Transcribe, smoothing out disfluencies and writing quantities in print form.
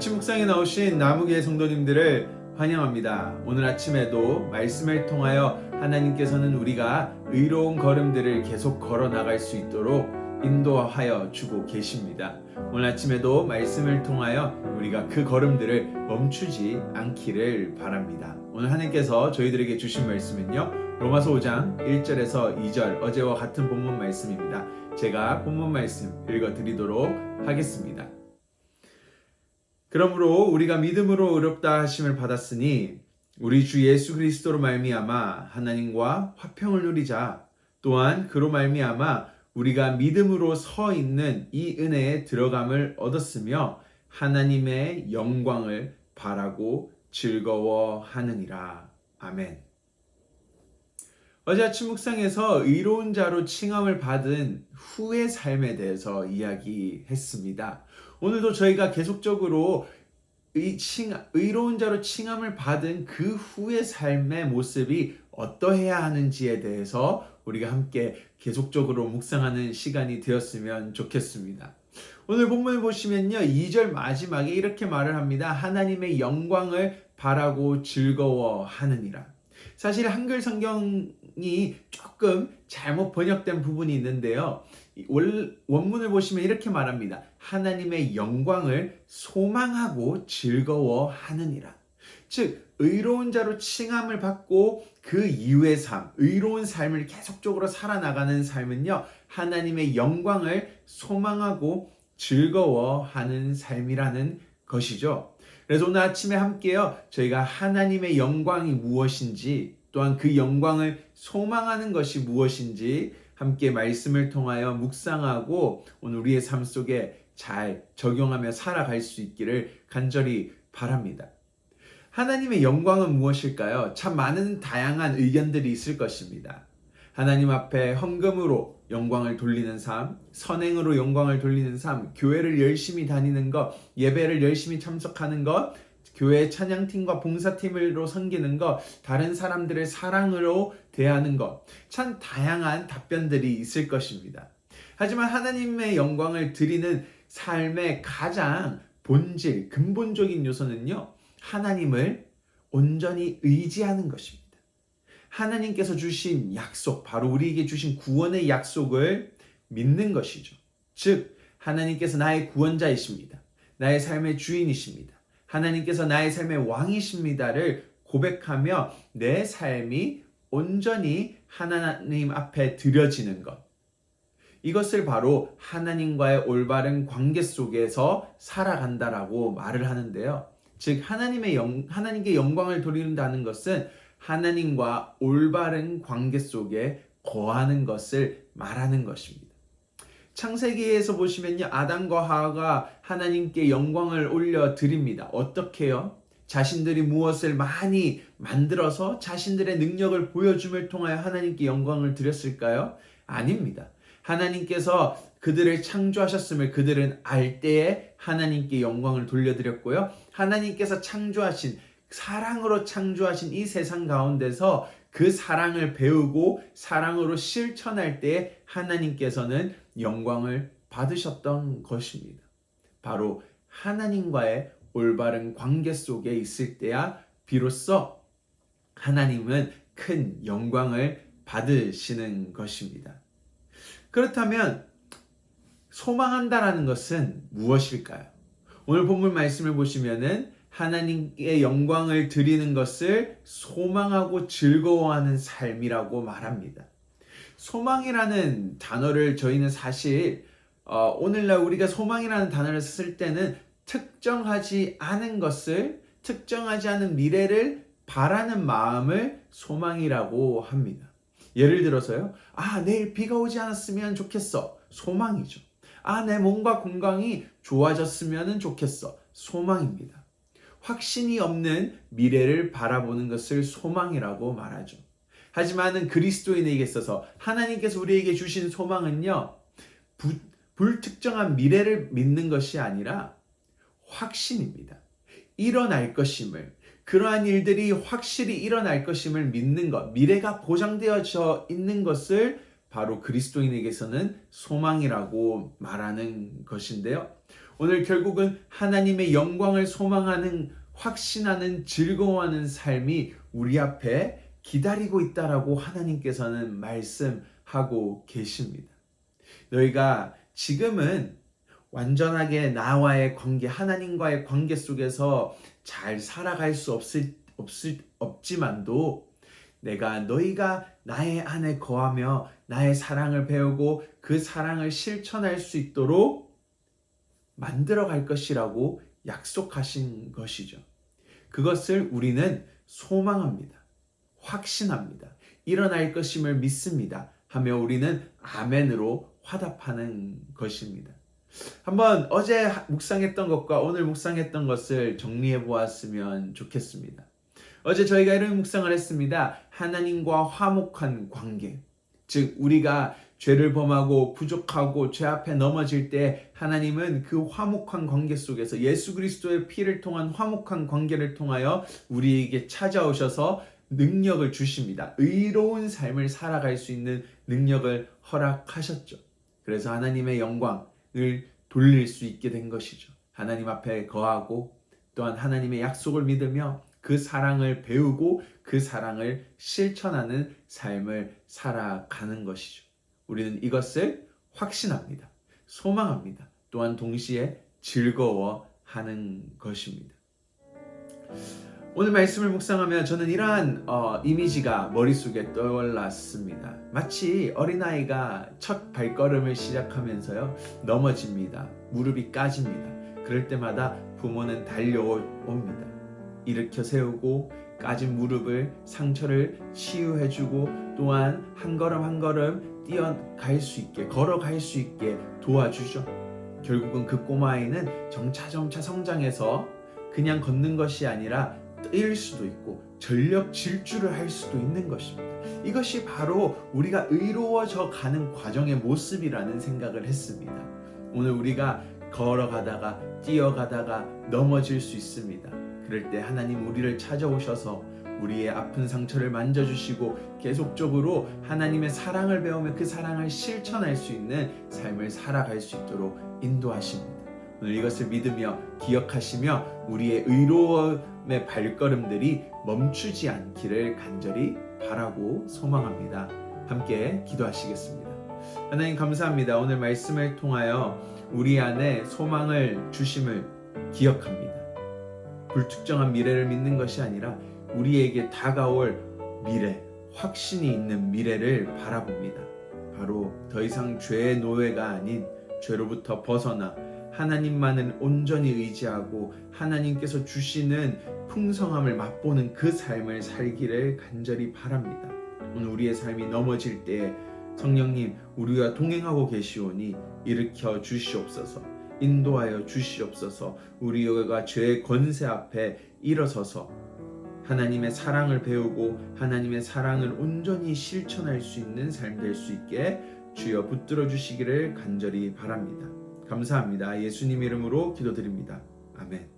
아침 묵상에 나오신 나무교회 성도님들을 환영합니다. 오늘 아침에도 말씀을 통하여 하나님께서는 우리가 의로운 걸음들을 계속 걸어 나갈 수 있도록 인도하여 주고 계십니다. 오늘 아침에도 말씀을 통하여 우리가 그 걸음들을 멈추지 않기를 바랍니다. 오늘 하나님께서 저희들에게 주신 말씀은요, 로마서 5장 1절에서 2절, 어제와 같은 본문 말씀입니다. 제가 본문 말씀 읽어드리도록 하겠습니다. 그러므로 우리가 믿음으로 의롭다 하심을 받았으니 우리 주 예수 그리스도로 말미암아 하나님과 화평을 누리자. 또한 그로 말미암아 우리가 믿음으로 서 있는 이 은혜에 들어감을 얻었으며 하나님의 영광을 바라고 즐거워하느니라. 아멘. 어제 아침 묵상에서 의로운 자로 칭함을 받은 후의 삶에 대해서 이야기했습니다. 오늘도 저희가 계속적으로 의로운 자로 칭함을 받은 그 후의 삶의 모습이 어떠해야 하는지에 대해서 우리가 함께 계속적으로 묵상하는 시간이 되었으면 좋겠습니다. 오늘 본문을 보시면요, 2절 마지막에 이렇게 말을 합니다. 하나님의 영광을 바라고 즐거워하느니라. 사실 한글 성경이 조금 잘못 번역된 부분이 있는데요. 원문을 보시면 이렇게 말합니다. 하나님의 영광을 소망하고 즐거워하느니라. 즉, 의로운 자로 칭함을 받고 그 이후의 삶, 의로운 삶을 계속적으로 살아나가는 삶은요, 하나님의 영광을 소망하고 즐거워하는 삶이라는 것이죠. 그래서 오늘 아침에 함께요, 저희가 하나님의 영광이 무엇인지, 또한 그 영광을 소망하는 것이 무엇인지 함께 말씀을 통하여 묵상하고 오늘 우리의 삶 속에 잘 적용하며 살아갈 수 있기를 간절히 바랍니다. 하나님의 영광은 무엇일까요? 참 많은 다양한 의견들이 있을 것입니다. 하나님 앞에 헌금으로 영광을 돌리는 삶, 선행으로 영광을 돌리는 삶, 교회를 열심히 다니는 것, 예배를 열심히 참석하는 것, 교회 찬양팀과 봉사팀으로 섬기는 것, 다른 사람들의 사랑으로 대하는 것, 참 다양한 답변들이 있을 것입니다. 하지만 하나님의 영광을 드리는 삶의 가장 본질, 근본적인 요소는요, 하나님을 온전히 의지하는 것입니다. 하나님께서 주신 약속, 바로 우리에게 주신 구원의 약속을 믿는 것이죠. 즉, 하나님께서 나의 구원자이십니다. 나의 삶의 주인이십니다. 하나님께서 나의 삶의 왕이십니다를 고백하며 내 삶이 온전히 하나님 앞에 드려지는 것. 이것을 바로 하나님과의 올바른 관계 속에서 살아간다라고 말을 하는데요. 즉, 하나님께 영광을 돌린다는 것은 하나님과 올바른 관계 속에 거하는 것을 말하는 것입니다. 창세기에서 보시면요, 아담과 하와가 하나님께 영광을 올려드립니다. 어떻게요? 자신들이 무엇을 많이 만들어서 자신들의 능력을 보여줌을 통하여 하나님께 영광을 드렸을까요? 아닙니다. 하나님께서 그들을 창조하셨음을 그들은 알 때에 하나님께 영광을 돌려드렸고요. 하나님께서 사랑으로 창조하신 이 세상 가운데서 그 사랑을 배우고 사랑으로 실천할 때 하나님께서는 영광을 받으셨던 것입니다. 바로 하나님과의 올바른 관계 속에 있을 때야 비로소 하나님은 큰 영광을 받으시는 것입니다. 그렇다면 소망한다라는 것은 무엇일까요? 오늘 본문 말씀을 보시면은 하나님께 영광을 드리는 것을 소망하고 즐거워하는 삶이라고 말합니다. 소망이라는 단어를 저희는 사실 오늘날 우리가 소망이라는 단어를 쓸 때는 특정하지 않은 것을, 특정하지 않은 미래를 바라는 마음을 소망이라고 합니다. 예를 들어서요, 내일 비가 오지 않았으면 좋겠어. 소망이죠. 내 몸과 건강이 좋아졌으면 좋겠어. 소망입니다. 확신이 없는 미래를 바라보는 것을 소망이라고 말하죠. 하지만 그리스도인에게 있어서 하나님께서 우리에게 주신 소망은요, 불특정한 미래를 믿는 것이 아니라 확신입니다. 일어날 것임을, 그러한 일들이 확실히 일어날 것임을 믿는 것, 미래가 보장되어져 있는 것을 바로 그리스도인에게서는 소망이라고 말하는 것인데요. 오늘 결국은 하나님의 영광을 소망하는, 확신하는, 즐거워하는 삶이 우리 앞에 기다리고 있다라고 하나님께서는 말씀하고 계십니다. 너희가 지금은 완전하게 나와의 관계, 하나님과의 관계 속에서 잘 살아갈 수 없지만도 내가 너희가 나의 안에 거하며 나의 사랑을 배우고 그 사랑을 실천할 수 있도록 만들어 갈 것이라고 약속하신 것이죠. 그것을 우리는 소망합니다. 확신합니다. 일어날 것임을 믿습니다. 하며 우리는 아멘으로 화답하는 것입니다. 한번 어제 묵상했던 것과 오늘 묵상했던 것을 정리해 보았으면 좋겠습니다. 어제 저희가 이런 묵상을 했습니다. 하나님과 화목한 관계. 즉 우리가 죄를 범하고 부족하고 죄 앞에 넘어질 때 하나님은 그 화목한 관계 속에서 예수 그리스도의 피를 통한 화목한 관계를 통하여 우리에게 찾아오셔서 능력을 주십니다. 의로운 삶을 살아갈 수 있는 능력을 허락하셨죠. 그래서 하나님의 영광을 돌릴 수 있게 된 것이죠. 하나님 앞에 거하고 또한 하나님의 약속을 믿으며 그 사랑을 배우고 그 사랑을 실천하는 삶을 살아가는 것이죠. 우리는 이것을 확신합니다. 소망합니다. 또한 동시에 즐거워하는 것입니다. 오늘 말씀을 묵상하며 저는 이러한 이미지가 머릿속에 떠올랐습니다. 마치 어린아이가 첫 발걸음을 시작하면서요 넘어집니다. 무릎이 까집니다. 그럴 때마다 부모는 달려옵니다. 일으켜 세우고 까진 무릎을, 상처를 치유해주고 또한 한 걸음 한 걸음 뛰어갈 수 있게, 걸어갈 수 있게 도와주죠. 결국은 그 꼬마아이는 점차 성장해서 그냥 걷는 것이 아니라 뛸 수도 있고 전력 질주를 할 수도 있는 것입니다. 이것이 바로 우리가 의로워져 가는 과정의 모습이라는 생각을 했습니다. 오늘 우리가 걸어가다가 뛰어가다가 넘어질 수 있습니다. 그럴 때 하나님 우리를 찾아오셔서 우리의 아픈 상처를 만져주시고 계속적으로 하나님의 사랑을 배우며 그 사랑을 실천할 수 있는 삶을 살아갈 수 있도록 인도하십니다. 오늘 이것을 믿으며 기억하시며 우리의 의로움의 발걸음들이 멈추지 않기를 간절히 바라고 소망합니다. 함께 기도하시겠습니다. 하나님 감사합니다. 오늘 말씀을 통하여 우리 안에 소망을 주심을 기억합니다. 불특정한 미래를 믿는 것이 아니라 우리에게 다가올 미래, 확신이 있는 미래를 바라봅니다. 바로 더 이상 죄의 노예가 아닌 죄로부터 벗어나 하나님만을 온전히 의지하고 하나님께서 주시는 풍성함을 맛보는 그 삶을 살기를 간절히 바랍니다. 오늘 우리의 삶이 넘어질 때 성령님 우리와 동행하고 계시오니 일으켜 주시옵소서, 인도하여 주시옵소서. 우리가 죄의 권세 앞에 일어서서 하나님의 사랑을 배우고 하나님의 사랑을 온전히 실천할 수 있는 삶 될 수 있게 주여 붙들어 주시기를 간절히 바랍니다. 감사합니다. 예수님 이름으로 기도드립니다. 아멘.